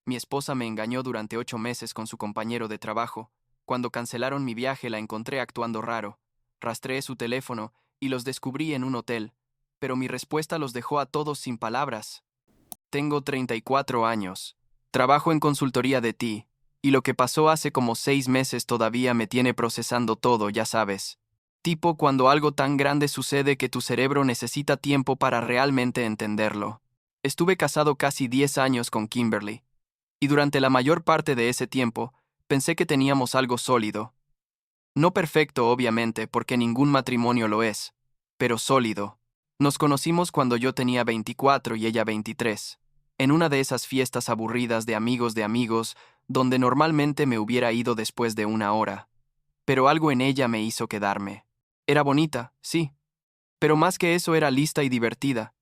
Mi esposa me engañó durante 8 meses con su compañero de trabajo. Cuando cancelaron mi viaje la encontré actuando raro. Rastreé su teléfono y los descubrí en un hotel, pero mi respuesta los dejó a todos sin palabras. Tengo 34 años. Trabajo en consultoría de ti, y lo que pasó hace como 6 meses todavía me tiene procesando todo, ya sabes. Tipo cuando algo tan grande sucede que tu cerebro necesita tiempo para realmente entenderlo. Estuve casado casi 10 años con Kimberly, y durante la mayor parte de ese tiempo pensé que teníamos algo sólido. No perfecto, obviamente, porque ningún matrimonio lo es, pero sólido. Nos conocimos cuando yo tenía 24 y ella 23, en una de esas fiestas aburridas de amigos, donde normalmente me hubiera ido después de una hora. Pero algo en ella me hizo quedarme. Era bonita, sí, pero más que eso era lista y divertida.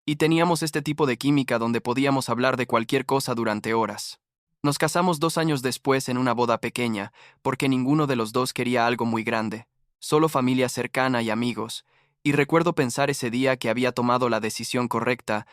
Y teníamos este tipo de química donde podíamos hablar de cualquier cosa durante horas. Nos casamos 2 años después en una boda pequeña, porque ninguno de los dos quería algo muy grande, solo familia cercana y amigos, y recuerdo pensar ese día que había tomado la decisión correcta,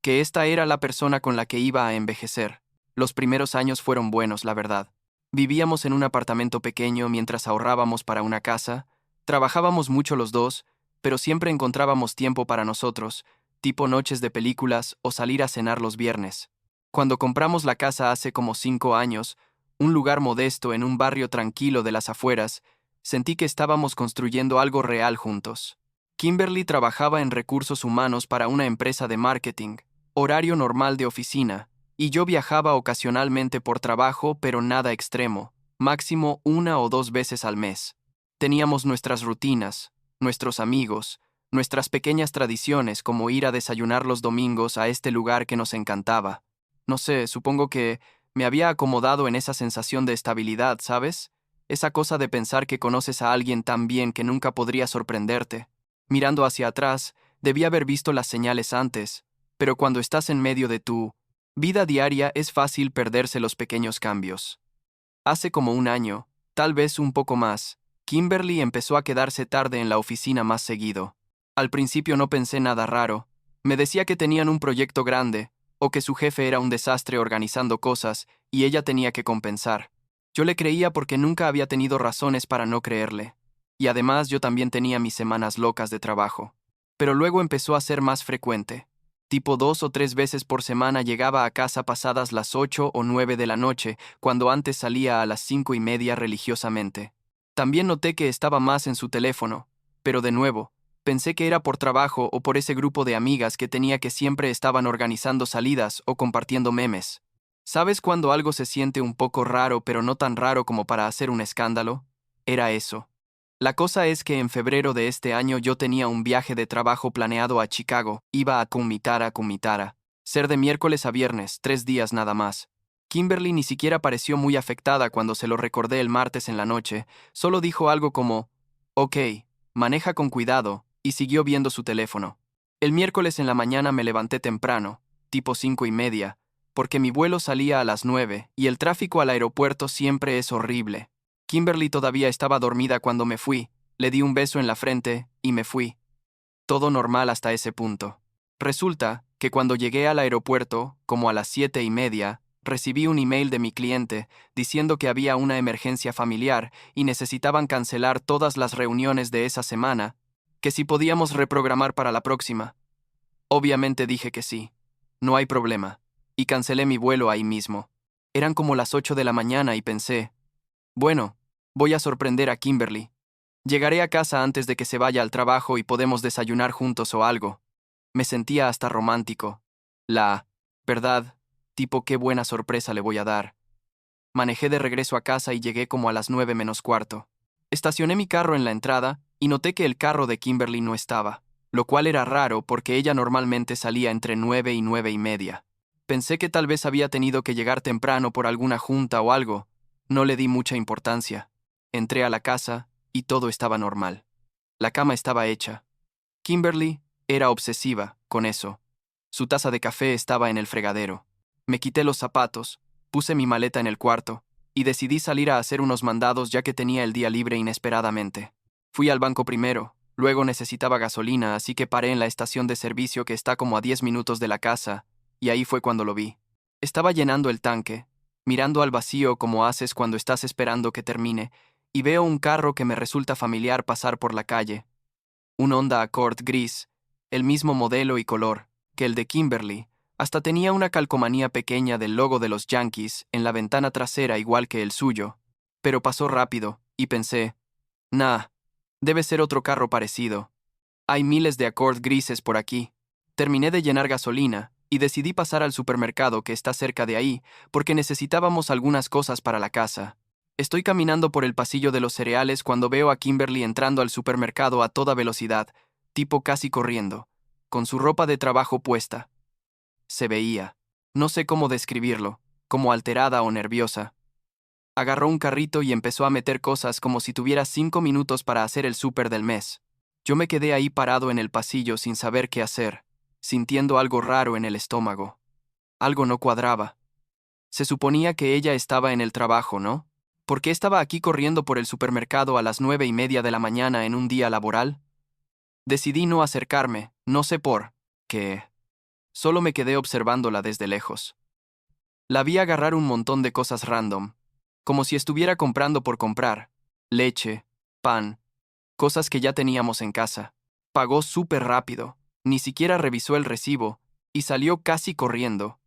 que esta era la persona con la que iba a envejecer. Los primeros años fueron buenos, la verdad. Vivíamos en un apartamento pequeño mientras ahorrábamos para una casa, trabajábamos mucho los dos, pero siempre encontrábamos tiempo para nosotros, tipo noches de películas o salir a cenar los viernes. Cuando compramos la casa hace como 5 años, un lugar modesto en un barrio tranquilo de las afueras, sentí que estábamos construyendo algo real juntos. Kimberly trabajaba en recursos humanos para una empresa de marketing, horario normal de oficina, y yo viajaba ocasionalmente por trabajo, pero nada extremo, máximo 1 o 2 veces al mes. Teníamos nuestras rutinas, nuestros amigos, nuestras pequeñas tradiciones como ir a desayunar los domingos a este lugar que nos encantaba. No sé, supongo que me había acomodado en esa sensación de estabilidad, ¿sabes? Esa cosa de pensar que conoces a alguien tan bien que nunca podría sorprenderte. Mirando hacia atrás, debí haber visto las señales antes, pero cuando estás en medio de tu vida diaria es fácil perderse los pequeños cambios. Hace como un año, tal vez un poco más, Kimberly empezó a quedarse tarde en la oficina más seguido. Al principio no pensé nada raro. Me decía que tenían un proyecto grande, o que su jefe era un desastre organizando cosas, y ella tenía que compensar. Yo le creía porque nunca había tenido razones para no creerle. Y además yo también tenía mis semanas locas de trabajo. Pero luego empezó a ser más frecuente. Tipo 2 o 3 veces por semana llegaba a casa pasadas las 8 o 9 de la noche, cuando antes salía a las 5:30 religiosamente. También noté que estaba más en su teléfono, pero de nuevo, pensé que era por trabajo o por ese grupo de amigas que tenía que siempre estaban organizando salidas o compartiendo memes. ¿Sabes cuando algo se siente un poco raro pero no tan raro como para hacer un escándalo? Era eso. La cosa es que en febrero de este año yo tenía un viaje de trabajo planeado a Chicago, iba a Kumitara. Ser de miércoles a viernes, 3 días nada más. Kimberly ni siquiera pareció muy afectada cuando se lo recordé el martes en la noche, solo dijo algo como, ok, maneja con cuidado, y siguió viendo su teléfono. El miércoles en la mañana me levanté temprano, tipo 5:30, porque mi vuelo salía a las 9 y el tráfico al aeropuerto siempre es horrible. Kimberly todavía estaba dormida cuando me fui, le di un beso en la frente y me fui. Todo normal hasta ese punto. Resulta que cuando llegué al aeropuerto, como a las 7:30, recibí un email de mi cliente diciendo que había una emergencia familiar y necesitaban cancelar todas las reuniones de esa semana, que si podíamos reprogramar para la próxima. Obviamente dije que sí. No hay problema. Y cancelé mi vuelo ahí mismo. Eran como las 8 de la mañana y pensé, bueno, voy a sorprender a Kimberly. Llegaré a casa antes de que se vaya al trabajo y podemos desayunar juntos o algo. Me sentía hasta romántico. Verdad, tipo qué buena sorpresa le voy a dar. Manejé de regreso a casa y llegué como a las 9 menos cuarto. Estacioné mi carro en la entrada y noté que el carro de Kimberly no estaba, lo cual era raro porque ella normalmente salía entre 9 y 9:30. Pensé que tal vez había tenido que llegar temprano por alguna junta o algo. No le di mucha importancia. Entré a la casa y todo estaba normal. La cama estaba hecha. Kimberly era obsesiva con eso. Su taza de café estaba en el fregadero. Me quité los zapatos, puse mi maleta en el cuarto y decidí salir a hacer unos mandados ya que tenía el día libre inesperadamente. Fui al banco primero, luego necesitaba gasolina, así que paré en la estación de servicio que está como a 10 minutos de la casa, y ahí fue cuando lo vi. Estaba llenando el tanque, mirando al vacío como haces cuando estás esperando que termine, y veo un carro que me resulta familiar pasar por la calle. Un Honda Accord gris, el mismo modelo y color que el de Kimberly. Hasta tenía una calcomanía pequeña del logo de los Yankees en la ventana trasera igual que el suyo. Pero pasó rápido, y pensé, nah, debe ser otro carro parecido. Hay miles de Accord grises por aquí. Terminé de llenar gasolina, y decidí pasar al supermercado que está cerca de ahí, porque necesitábamos algunas cosas para la casa. Estoy caminando por el pasillo de los cereales cuando veo a Kimberly entrando al supermercado a toda velocidad, tipo casi corriendo, con su ropa de trabajo puesta. Se veía, no sé cómo describirlo, como alterada o nerviosa. Agarró un carrito y empezó a meter cosas como si tuviera 5 minutos para hacer el súper del mes. Yo me quedé ahí parado en el pasillo sin saber qué hacer, sintiendo algo raro en el estómago. Algo no cuadraba. Se suponía que ella estaba en el trabajo, ¿no? ¿Por qué estaba aquí corriendo por el supermercado a las 9:30 de la mañana en un día laboral? Decidí no acercarme, no sé por qué. Solo me quedé observándola desde lejos. La vi agarrar un montón de cosas random, como si estuviera comprando por comprar. Leche, pan, cosas que ya teníamos en casa. Pagó súper rápido, ni siquiera revisó el recibo, y salió casi corriendo.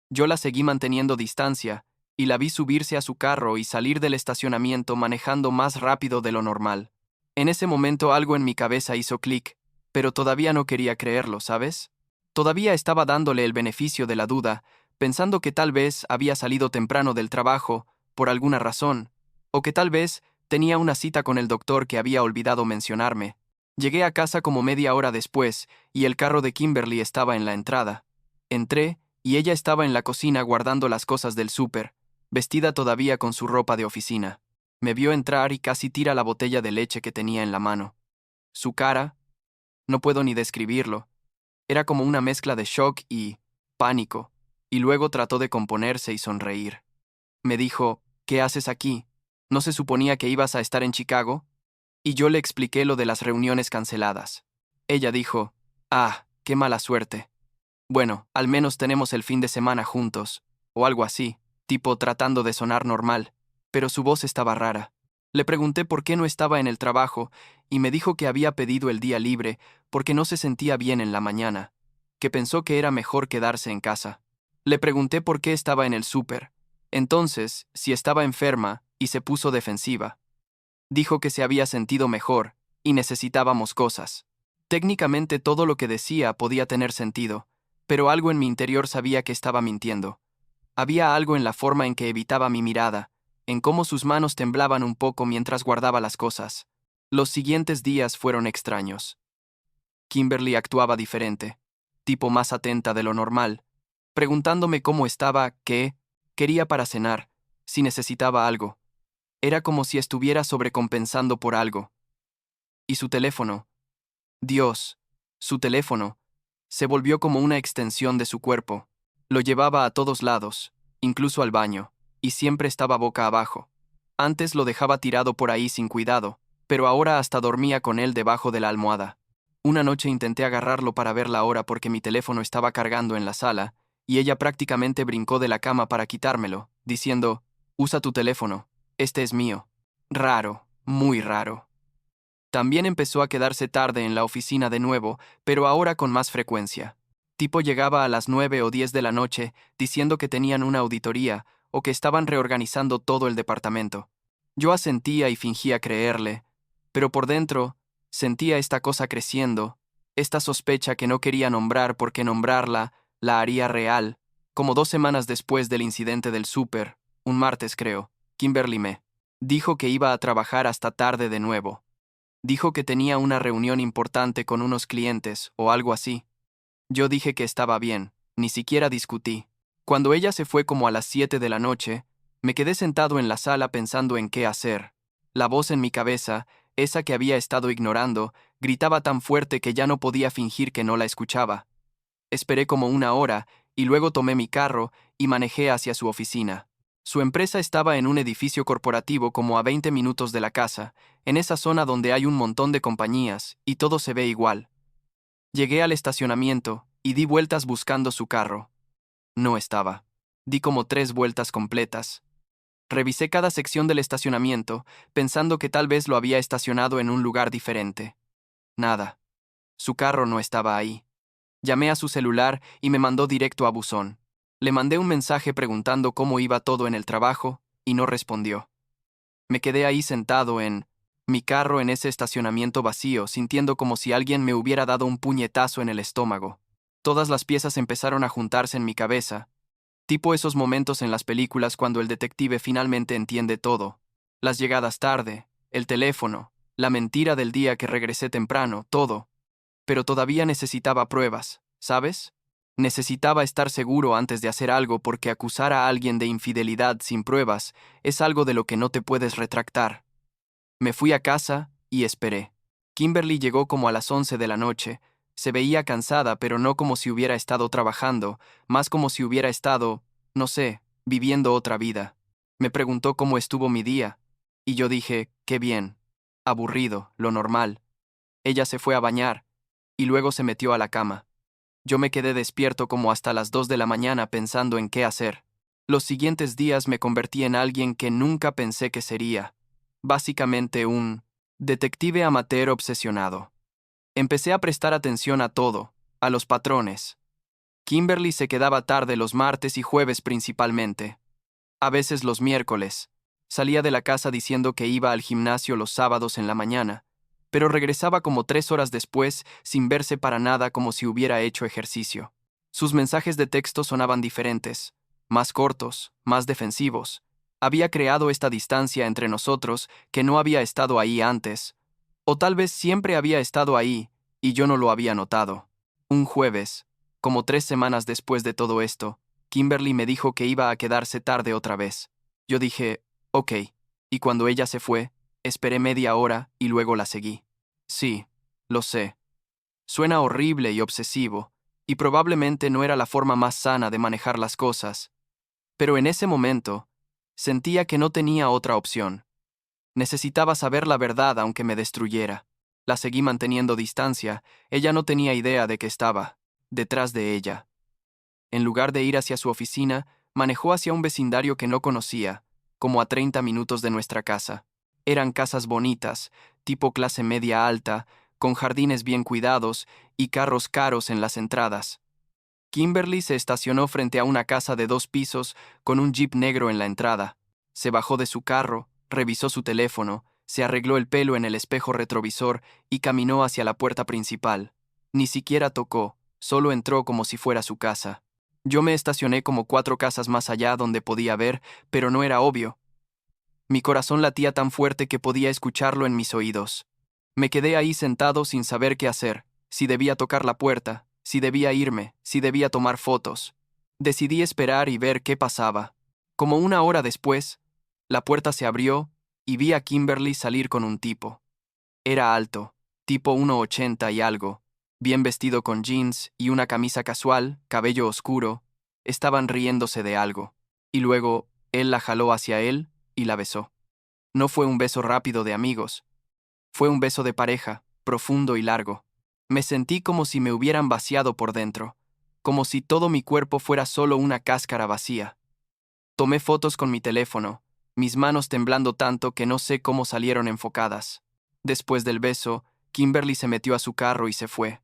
Yo la seguí manteniendo distancia, y la vi subirse a su carro y salir del estacionamiento manejando más rápido de lo normal. En ese momento algo en mi cabeza hizo clic, pero todavía no quería creerlo, ¿sabes? Todavía estaba dándole el beneficio de la duda, pensando que tal vez había salido temprano del trabajo, por alguna razón, o que tal vez tenía una cita con el doctor que había olvidado mencionarme. Llegué a casa como media hora después, y el carro de Kimberly estaba en la entrada. Entré, y ella estaba en la cocina guardando las cosas del súper, vestida todavía con su ropa de oficina. Me vio entrar y casi tira la botella de leche que tenía en la mano. Su cara, no puedo ni describirlo, era como una mezcla de shock y pánico, y luego trató de componerse y sonreír. Me dijo, ¿qué haces aquí? ¿No se suponía que ibas a estar en Chicago? Y yo le expliqué lo de las reuniones canceladas. Ella dijo, qué mala suerte. Bueno, al menos tenemos el fin de semana juntos, o algo así, tipo tratando de sonar normal, pero su voz estaba rara. Le pregunté por qué no estaba en el trabajo, y me dijo que había pedido el día libre porque no se sentía bien en la mañana, que pensó que era mejor quedarse en casa. Le pregunté por qué estaba en el súper. Entonces, si estaba enferma, y se puso defensiva. Dijo que se había sentido mejor, y necesitábamos cosas. Técnicamente todo lo que decía podía tener sentido, pero algo en mi interior sabía que estaba mintiendo. Había algo en la forma en que evitaba mi mirada, en cómo sus manos temblaban un poco mientras guardaba las cosas. Los siguientes días fueron extraños. Kimberly actuaba diferente, tipo más atenta de lo normal, preguntándome cómo estaba, qué quería para cenar, si necesitaba algo. Era como si estuviera sobrecompensando por algo. Y su teléfono, Dios, su teléfono, se volvió como una extensión de su cuerpo. Lo llevaba a todos lados, incluso al baño, y siempre estaba boca abajo. Antes lo dejaba tirado por ahí sin cuidado, pero ahora hasta dormía con él debajo de la almohada. Una noche intenté agarrarlo para ver la hora porque mi teléfono estaba cargando en la sala, y ella prácticamente brincó de la cama para quitármelo, diciendo, «Usa tu teléfono, este es mío». Raro, muy raro. También empezó a quedarse tarde en la oficina de nuevo, pero ahora con más frecuencia. Tipo llegaba a las 9 o 10 de la noche diciendo que tenían una auditoría o que estaban reorganizando todo el departamento. Yo asentía y fingía creerle, pero por dentro sentía esta cosa creciendo, esta sospecha que no quería nombrar porque nombrarla la haría real. Como 2 semanas después del incidente del súper, un martes creo, Kimberly me dijo que iba a trabajar hasta tarde de nuevo. Dijo que tenía una reunión importante con unos clientes o algo así. Yo dije que estaba bien, ni siquiera discutí. Cuando ella se fue como a las 7 de la noche, me quedé sentado en la sala pensando en qué hacer. La voz en mi cabeza, esa que había estado ignorando, gritaba tan fuerte que ya no podía fingir que no la escuchaba. Esperé como 1 hora y luego tomé mi carro y manejé hacia su oficina. Su empresa estaba en un edificio corporativo como a 20 minutos de la casa, en esa zona donde hay un montón de compañías y todo se ve igual. Llegué al estacionamiento y di vueltas buscando su carro. No estaba. Di como 3 vueltas completas. Revisé cada sección del estacionamiento, pensando que tal vez lo había estacionado en un lugar diferente. Nada. Su carro no estaba ahí. Llamé a su celular y me mandó directo a buzón. Le mandé un mensaje preguntando cómo iba todo en el trabajo, y no respondió. Me quedé ahí sentado en mi carro en ese estacionamiento vacío, sintiendo como si alguien me hubiera dado un puñetazo en el estómago. Todas las piezas empezaron a juntarse en mi cabeza, tipo esos momentos en las películas cuando el detective finalmente entiende todo. Las llegadas tarde, el teléfono, la mentira del día que regresé temprano, todo. Pero todavía necesitaba pruebas, ¿sabes? Necesitaba estar seguro antes de hacer algo porque acusar a alguien de infidelidad sin pruebas es algo de lo que no te puedes retractar. Me fui a casa y esperé. Kimberly llegó como a las 11 de la noche. Se veía cansada, pero no como si hubiera estado trabajando, más como si hubiera estado, no sé, viviendo otra vida. Me preguntó cómo estuvo mi día, y yo dije, qué bien. Aburrido, lo normal. Ella se fue a bañar, y luego se metió a la cama. Yo me quedé despierto como hasta las 2 de la mañana pensando en qué hacer. Los siguientes días me convertí en alguien que nunca pensé que sería. Básicamente un detective amateur obsesionado. Empecé a prestar atención a todo, a los patrones. Kimberly se quedaba tarde los martes y jueves principalmente. A veces los miércoles. Salía de la casa diciendo que iba al gimnasio los sábados en la mañana, pero regresaba como 3 horas después sin verse para nada como si hubiera hecho ejercicio. Sus mensajes de texto sonaban diferentes, más cortos, más defensivos. Había creado esta distancia entre nosotros que no había estado ahí antes, o tal vez siempre había estado ahí, y yo no lo había notado. Un jueves, como 3 semanas después de todo esto, Kimberly me dijo que iba a quedarse tarde otra vez. Yo dije, ok, y cuando ella se fue, esperé media hora y luego la seguí. Sí, lo sé. Suena horrible y obsesivo, y probablemente no era la forma más sana de manejar las cosas, pero en ese momento, sentía que no tenía otra opción. Necesitaba saber la verdad aunque me destruyera. La seguí manteniendo distancia, ella no tenía idea de que estaba detrás de ella. En lugar de ir hacia su oficina, manejó hacia un vecindario que no conocía, como a 30 minutos de nuestra casa. Eran casas bonitas, tipo clase media alta, con jardines bien cuidados y carros caros en las entradas. Kimberly se estacionó frente a una casa de 2 pisos con un jeep negro en la entrada. Se bajó de su carro, revisó su teléfono, se arregló el pelo en el espejo retrovisor y caminó hacia la puerta principal. Ni siquiera tocó, solo entró como si fuera su casa. Yo me estacioné como 4 casas más allá donde podía ver, pero no era obvio. Mi corazón latía tan fuerte que podía escucharlo en mis oídos. Me quedé ahí sentado sin saber qué hacer, si debía tocar la puerta, si debía irme, si debía tomar fotos. Decidí esperar y ver qué pasaba. Como 1 hora después, la puerta se abrió y vi a Kimberly salir con un tipo. Era alto, tipo 1,80 y algo, bien vestido con jeans y una camisa casual, cabello oscuro. Estaban riéndose de algo. Y luego, él la jaló hacia él y la besó. No fue un beso rápido de amigos. Fue un beso de pareja, profundo y largo. Me sentí como si me hubieran vaciado por dentro, como si todo mi cuerpo fuera solo una cáscara vacía. Tomé fotos con mi teléfono, mis manos temblando tanto que no sé cómo salieron enfocadas. Después del beso, Kimberly se metió a su carro y se fue.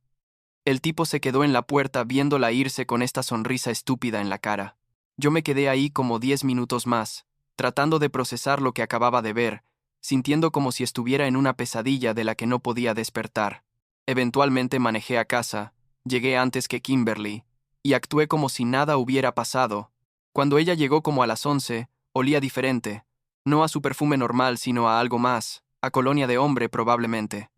El tipo se quedó en la puerta viéndola irse con esta sonrisa estúpida en la cara. Yo me quedé ahí como 10 minutos más, tratando de procesar lo que acababa de ver, sintiendo como si estuviera en una pesadilla de la que no podía despertar. Eventualmente manejé a casa, llegué antes que Kimberly, y actué como si nada hubiera pasado. Cuando ella llegó como a las 11, olía diferente, no a su perfume normal sino a algo más, a colonia de hombre probablemente.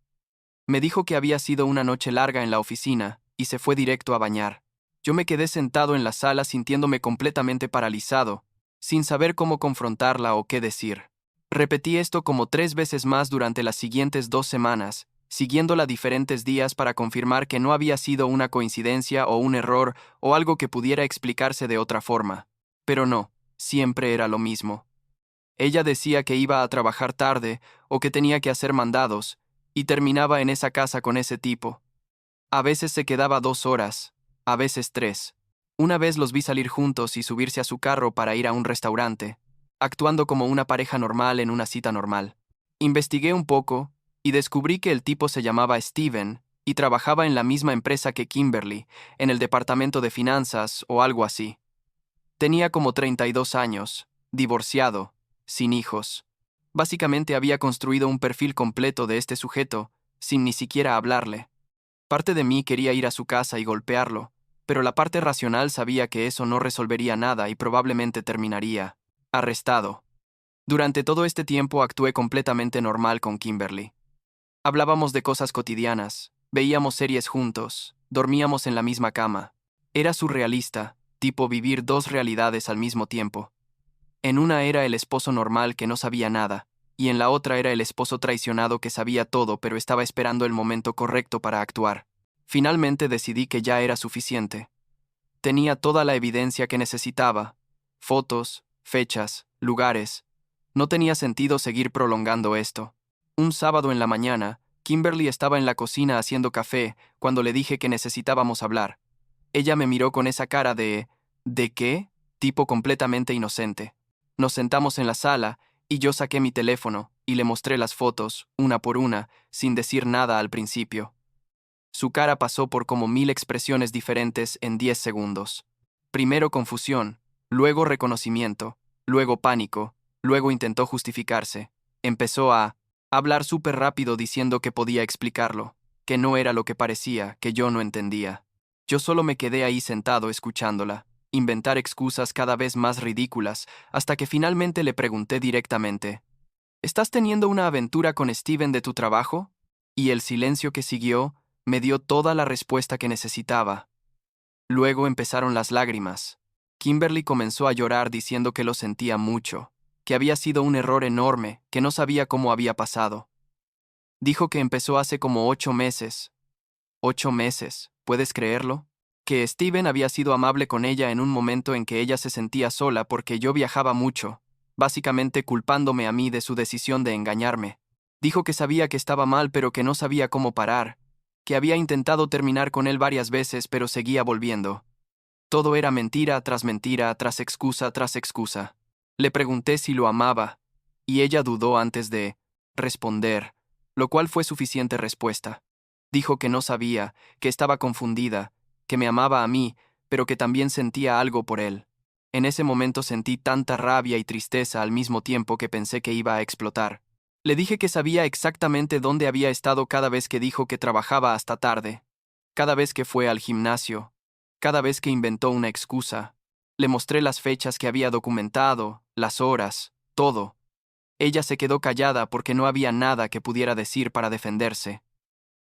Me dijo que había sido una noche larga en la oficina, y se fue directo a bañar. Yo me quedé sentado en la sala sintiéndome completamente paralizado, sin saber cómo confrontarla o qué decir. Repetí esto como 3 veces más durante las siguientes 2 semanas, siguiéndola diferentes días para confirmar que no había sido una coincidencia o un error o algo que pudiera explicarse de otra forma. Pero no, siempre era lo mismo. Ella decía que iba a trabajar tarde o que tenía que hacer mandados, y terminaba en esa casa con ese tipo. A veces se quedaba 2 horas, a veces 3. Una vez los vi salir juntos y subirse a su carro para ir a un restaurante, actuando como una pareja normal en una cita normal. Investigué un poco y descubrí que el tipo se llamaba Steven y trabajaba en la misma empresa que Kimberly, en el departamento de finanzas o algo así. Tenía como 32 años, divorciado, sin hijos. Básicamente había construido un perfil completo de este sujeto, sin ni siquiera hablarle. Parte de mí quería ir a su casa y golpearlo, pero la parte racional sabía que eso no resolvería nada y probablemente terminaría arrestado. Durante todo este tiempo actué completamente normal con Kimberly. Hablábamos de cosas cotidianas, veíamos series juntos, dormíamos en la misma cama. Era surrealista, tipo vivir dos realidades al mismo tiempo. En una era el esposo normal que no sabía nada, y en la otra era el esposo traicionado que sabía todo pero estaba esperando el momento correcto para actuar. Finalmente decidí que ya era suficiente. Tenía toda la evidencia que necesitaba, fotos, fechas, lugares. No tenía sentido seguir prolongando esto. Un sábado en la mañana, Kimberly estaba en la cocina haciendo café cuando le dije que necesitábamos hablar. Ella me miró con esa cara de ¿de qué? Tipo completamente inocente. Nos sentamos en la sala y yo saqué mi teléfono y le mostré las fotos, una por una, sin decir nada al principio. Su cara pasó por como 1000 expresiones diferentes en 10 segundos. Primero confusión, luego reconocimiento, luego pánico, luego intentó justificarse. Empezó a hablar súper rápido diciendo que podía explicarlo, que no era lo que parecía, que yo no entendía. Yo solo me quedé ahí sentado escuchándola, inventar excusas cada vez más ridículas, hasta que finalmente le pregunté directamente, ¿estás teniendo una aventura con Steven de tu trabajo? Y el silencio que siguió me dio toda la respuesta que necesitaba. Luego empezaron las lágrimas. Kimberly comenzó a llorar diciendo que lo sentía mucho, que había sido un error enorme, que no sabía cómo había pasado. Dijo que empezó hace como 8 meses. 8 meses, ¿puedes creerlo? Que Steven había sido amable con ella en un momento en que ella se sentía sola porque yo viajaba mucho, básicamente culpándome a mí de su decisión de engañarme. Dijo que sabía que estaba mal pero que no sabía cómo parar, que había intentado terminar con él varias veces pero seguía volviendo. Todo era mentira tras excusa tras excusa. Le pregunté si lo amaba, y ella dudó antes de responder, lo cual fue suficiente respuesta. Dijo que no sabía, que estaba confundida, que me amaba a mí, pero que también sentía algo por él. En ese momento sentí tanta rabia y tristeza al mismo tiempo que pensé que iba a explotar. Le dije que sabía exactamente dónde había estado cada vez que dijo que trabajaba hasta tarde, cada vez que fue al gimnasio, cada vez que inventó una excusa. Le mostré las fechas que había documentado, las horas, todo. Ella se quedó callada porque no había nada que pudiera decir para defenderse.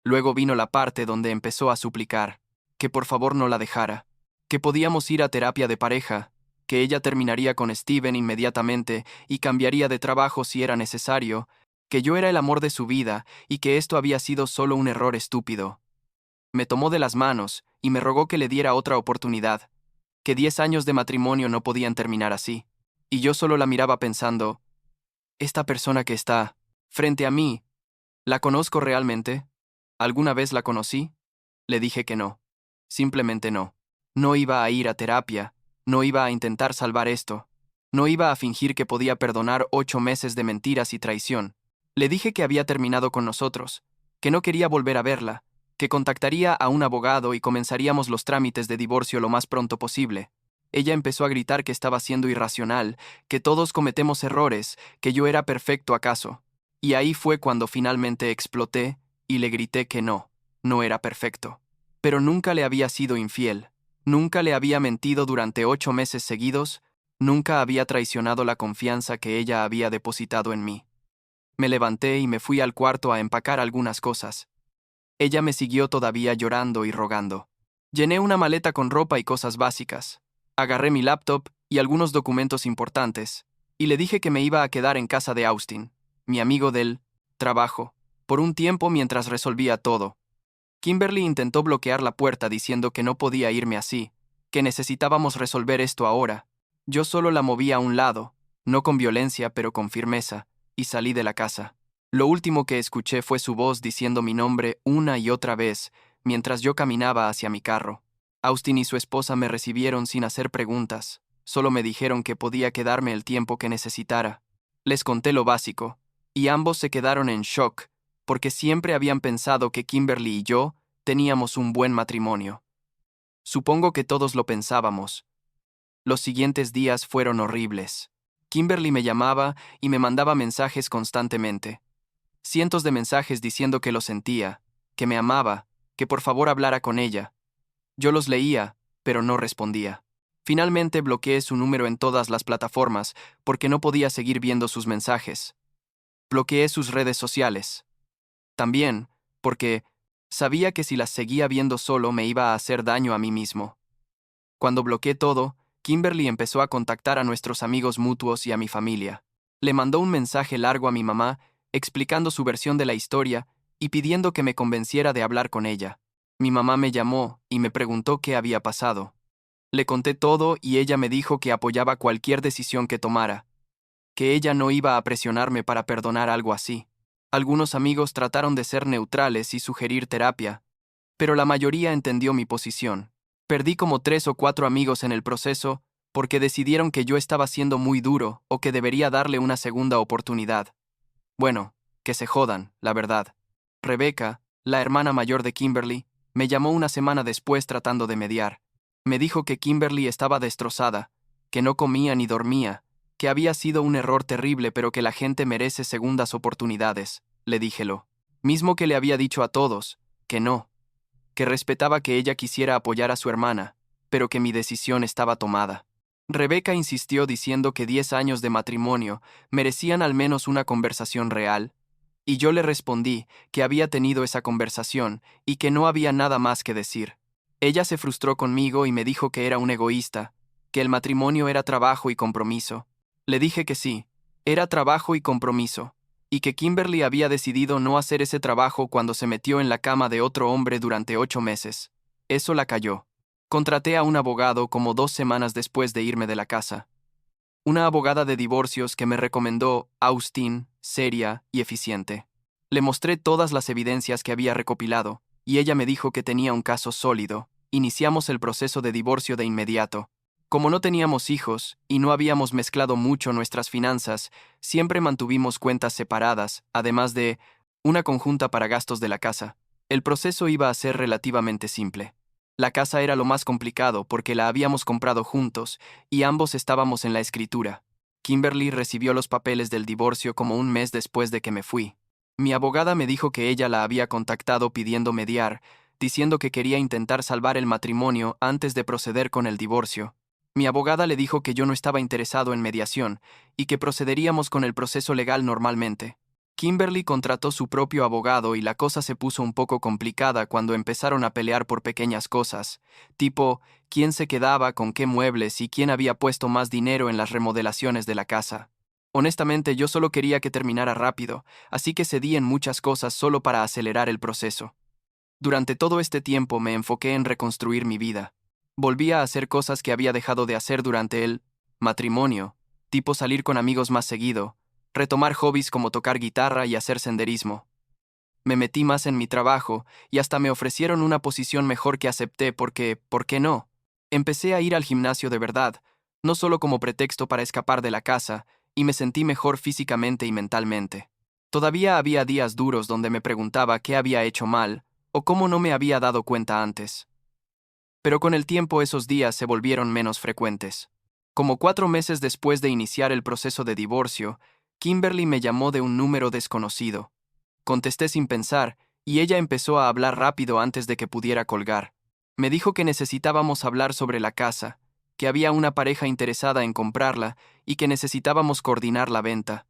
Luego vino la parte donde empezó a suplicar, que por favor no la dejara, que podíamos ir a terapia de pareja, que ella terminaría con Steven inmediatamente y cambiaría de trabajo si era necesario, que yo era el amor de su vida y que esto había sido solo un error estúpido. Me tomó de las manos y me rogó que le diera otra oportunidad, que 10 años de matrimonio no podían terminar así. Y yo solo la miraba pensando, esta persona que está frente a mí, ¿la conozco realmente? ¿Alguna vez la conocí? Le dije que no. Simplemente no. No iba a ir a terapia, no iba a intentar salvar esto, no iba a fingir que podía perdonar 8 meses de mentiras y traición. Le dije que había terminado con nosotros, que no quería volver a verla, que contactaría a un abogado y comenzaríamos los trámites de divorcio lo más pronto posible. Ella empezó a gritar que estaba siendo irracional, que todos cometemos errores, que yo era perfecto acaso. Y ahí fue cuando finalmente exploté y le grité que no, no era perfecto. Pero nunca le había sido infiel, nunca le había mentido durante 8 meses seguidos, nunca había traicionado la confianza que ella había depositado en mí. Me levanté y me fui al cuarto a empacar algunas cosas. Ella me siguió todavía llorando y rogando. Llené una maleta con ropa y cosas básicas. Agarré mi laptop y algunos documentos importantes, y le dije que me iba a quedar en casa de Austin, mi amigo del trabajo, por un tiempo mientras resolvía todo. Kimberly intentó bloquear la puerta diciendo que no podía irme así, que necesitábamos resolver esto ahora. Yo solo la moví a un lado, no con violencia pero con firmeza, y salí de la casa. Lo último que escuché fue su voz diciendo mi nombre una y otra vez mientras yo caminaba hacia mi carro. Austin y su esposa me recibieron sin hacer preguntas, solo me dijeron que podía quedarme el tiempo que necesitara. Les conté lo básico, y ambos se quedaron en shock, porque siempre habían pensado que Kimberly y yo teníamos un buen matrimonio. Supongo que todos lo pensábamos. Los siguientes días fueron horribles. Kimberly me llamaba y me mandaba mensajes constantemente. Cientos de mensajes diciendo que lo sentía, que me amaba, que por favor hablara con ella. Yo los leía, pero no respondía. Finalmente bloqueé su número en todas las plataformas porque no podía seguir viendo sus mensajes. Bloqueé sus redes sociales. También, porque sabía que si las seguía viendo solo me iba a hacer daño a mí mismo. Cuando bloqueé todo, Kimberly empezó a contactar a nuestros amigos mutuos y a mi familia. Le mandó un mensaje largo a mi mamá, explicando su versión de la historia y pidiendo que me convenciera de hablar con ella. Mi mamá me llamó y me preguntó qué había pasado. Le conté todo y ella me dijo que apoyaba cualquier decisión que tomara, que ella no iba a presionarme para perdonar algo así. Algunos amigos trataron de ser neutrales y sugerir terapia, pero la mayoría entendió mi posición. Perdí como 3 o 4 amigos en el proceso porque decidieron que yo estaba siendo muy duro o que debería darle una segunda oportunidad. Bueno, que se jodan, la verdad. Rebecca, la hermana mayor de Kimberly, me llamó una semana después tratando de mediar. Me dijo que Kimberly estaba destrozada, que no comía ni dormía, que había sido un error terrible pero que la gente merece segundas oportunidades, le díjelo. Mismo que le había dicho a todos, que no, que respetaba que ella quisiera apoyar a su hermana, pero que mi decisión estaba tomada. Rebecca insistió diciendo que 10 años de matrimonio merecían al menos una conversación real, y yo le respondí que había tenido esa conversación y que no había nada más que decir. Ella se frustró conmigo y me dijo que era un egoísta, que el matrimonio era trabajo y compromiso. Le dije que sí, era trabajo y compromiso, y que Kimberly había decidido no hacer ese trabajo cuando se metió en la cama de otro hombre durante 8 meses. Eso la calló. Contraté a un abogado como 2 semanas después de irme de la casa. Una abogada de divorcios que me recomendó Austin, seria y eficiente. Le mostré todas las evidencias que había recopilado, y ella me dijo que tenía un caso sólido. Iniciamos el proceso de divorcio de inmediato. Como no teníamos hijos y no habíamos mezclado mucho nuestras finanzas, siempre mantuvimos cuentas separadas, además de una conjunta para gastos de la casa. El proceso iba a ser relativamente simple. La casa era lo más complicado porque la habíamos comprado juntos y ambos estábamos en la escritura. Kimberly recibió los papeles del divorcio como un mes después de que me fui. Mi abogada me dijo que ella la había contactado pidiendo mediar, diciendo que quería intentar salvar el matrimonio antes de proceder con el divorcio. Mi abogada le dijo que yo no estaba interesado en mediación y que procederíamos con el proceso legal normalmente. Kimberly contrató su propio abogado y la cosa se puso un poco complicada cuando empezaron a pelear por pequeñas cosas, tipo quién se quedaba con qué muebles y quién había puesto más dinero en las remodelaciones de la casa. Honestamente, yo solo quería que terminara rápido, así que cedí en muchas cosas solo para acelerar el proceso. Durante todo este tiempo me enfoqué en reconstruir mi vida. Volví a hacer cosas que había dejado de hacer durante el matrimonio, tipo salir con amigos más seguido, retomar hobbies como tocar guitarra y hacer senderismo. Me metí más en mi trabajo y hasta me ofrecieron una posición mejor que acepté porque, ¿por qué no? Empecé a ir al gimnasio de verdad, no solo como pretexto para escapar de la casa, y me sentí mejor físicamente y mentalmente. Todavía había días duros donde me preguntaba qué había hecho mal o cómo no me había dado cuenta antes. Pero con el tiempo esos días se volvieron menos frecuentes. Como 4 meses después de iniciar el proceso de divorcio, Kimberly me llamó de un número desconocido. Contesté sin pensar, y ella empezó a hablar rápido antes de que pudiera colgar. Me dijo que necesitábamos hablar sobre la casa, que había una pareja interesada en comprarla y que necesitábamos coordinar la venta.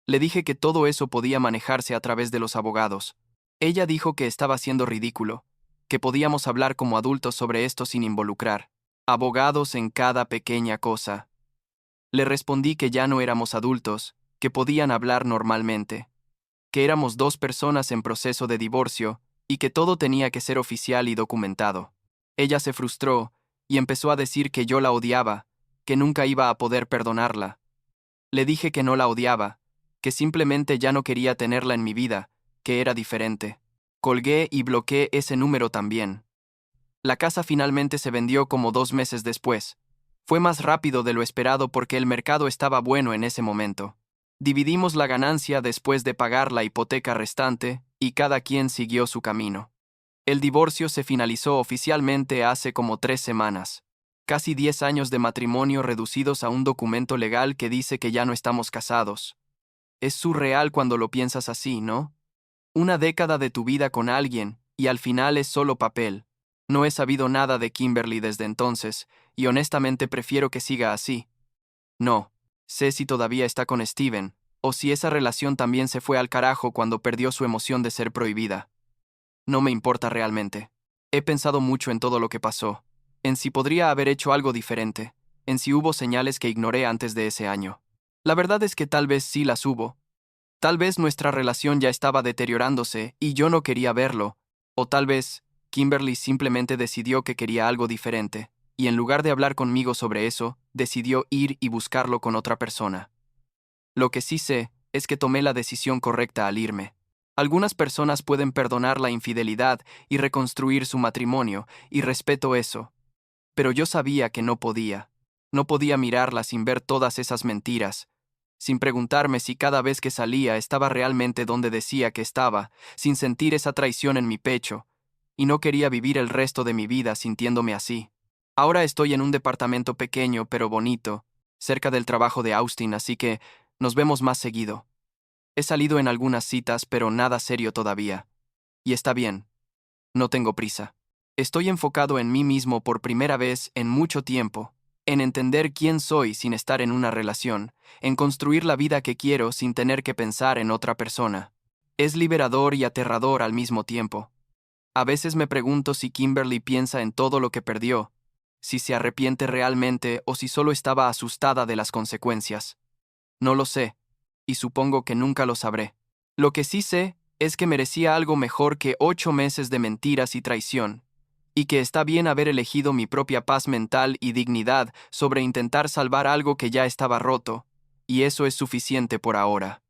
Le dije que todo eso podía manejarse a través de los abogados. Ella dijo que estaba siendo ridículo, que podíamos hablar como adultos sobre esto sin involucrar abogados en cada pequeña cosa. Le respondí que ya no éramos adultos, que podían hablar normalmente, que éramos 2 personas en proceso de divorcio y que todo tenía que ser oficial y documentado. Ella se frustró y empezó a decir que yo la odiaba, que nunca iba a poder perdonarla. Le dije que no la odiaba, que simplemente ya no quería tenerla en mi vida, que era diferente. Colgué y bloqueé ese número también. La casa finalmente se vendió como 2 meses después. Fue más rápido de lo esperado porque el mercado estaba bueno en ese momento. Dividimos la ganancia después de pagar la hipoteca restante y cada quien siguió su camino. El divorcio se finalizó oficialmente hace como 3 semanas. Casi 10 años de matrimonio reducidos a un documento legal que dice que ya no estamos casados. Es surreal cuando lo piensas así, ¿no? Una década de tu vida con alguien y al final es solo papel. No he sabido nada de Kimberly desde entonces, y honestamente prefiero que siga así. No sé si todavía está con Steven, o si esa relación también se fue al carajo cuando perdió su emoción de ser prohibida. No me importa realmente. He pensado mucho en todo lo que pasó, en si podría haber hecho algo diferente, en si hubo señales que ignoré antes de ese año. La verdad es que tal vez sí las hubo. Tal vez nuestra relación ya estaba deteriorándose y yo no quería verlo, o tal vez Kimberly simplemente decidió que quería algo diferente, y en lugar de hablar conmigo sobre eso, decidió ir y buscarlo con otra persona. Lo que sí sé es que tomé la decisión correcta al irme. Algunas personas pueden perdonar la infidelidad y reconstruir su matrimonio, y respeto eso. Pero yo sabía que no podía. No podía mirarla sin ver todas esas mentiras, sin preguntarme si cada vez que salía estaba realmente donde decía que estaba, sin sentir esa traición en mi pecho, y no quería vivir el resto de mi vida sintiéndome así. Ahora estoy en un departamento pequeño pero bonito, cerca del trabajo de Austin, así que nos vemos más seguido. He salido en algunas citas, pero nada serio todavía. Y está bien, no tengo prisa. Estoy enfocado en mí mismo por primera vez en mucho tiempo, en entender quién soy sin estar en una relación, en construir la vida que quiero sin tener que pensar en otra persona. Es liberador y aterrador al mismo tiempo. A veces me pregunto si Kimberly piensa en todo lo que perdió, si se arrepiente realmente o si solo estaba asustada de las consecuencias. No lo sé, y supongo que nunca lo sabré. Lo que sí sé es que merecía algo mejor que 8 meses de mentiras y traición, y que está bien haber elegido mi propia paz mental y dignidad sobre intentar salvar algo que ya estaba roto, y eso es suficiente por ahora.